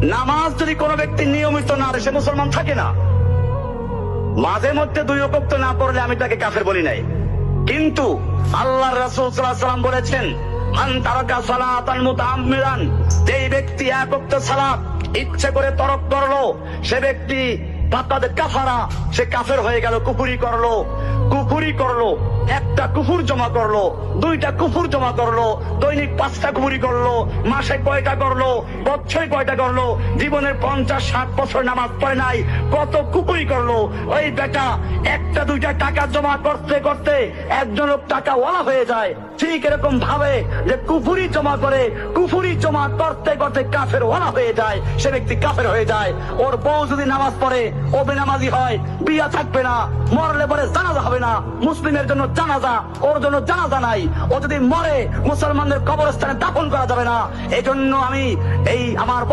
নামাজ যদি কোনো ব্যক্তি নিয়মিত না করে সে মুসলমান থাকে না। মাঝে মধ্যে 2 ওয়াক্ত না পড়লে আমি তাকে কাফের বলি নাই, কিন্তু আল্লাহর রাসূল সাল্লাল্লাহু আলাইহি ওয়াসাল্লাম বলেছেন, মান তারাকা সালাতান মুতাআম্মিদান, যেই ব্যক্তি 1 ওয়াক্ত সালাত ইচ্ছে করে তরক করলো সে ব্যক্তি ফাকাদ কাফারা, সে কাফের হয়ে গেল, কুফরি করলো, একটা কুফর জমা করলো, 2টা কুফর জমা করলো, দৈনিক 5টা কুফরি করলো, মাসে কয়টা করলো, বছরে কয়টা করলো, জীবনের 50-60 বছর নামাজ পড়ে নাই, কত কুফরি করলো। ওই বেটা 1-2টা টাকা জমা করতে করতে একজন লোক টাকা ওয়ালা হয়ে যায়। ঠিক এরকম ভাবে যে কুফরি জমা করতে করতে কাফের ওয়ালা হয়ে যায়, সে ব্যক্তি কাফের হয়ে যায়। ওর বউ যদি নামাজ পড়ে ও বেনামাজি হয়, বিয়া থাকবে না, মরলে পরে জানাজা হবে না। মুসলিমের জন্য জানাজা, ওর জন্য জানাজা নাই। ও যদি মরে মুসলমানদের কবরস্থানে দাফন করা যাবে না। এই জন্য আমি আমার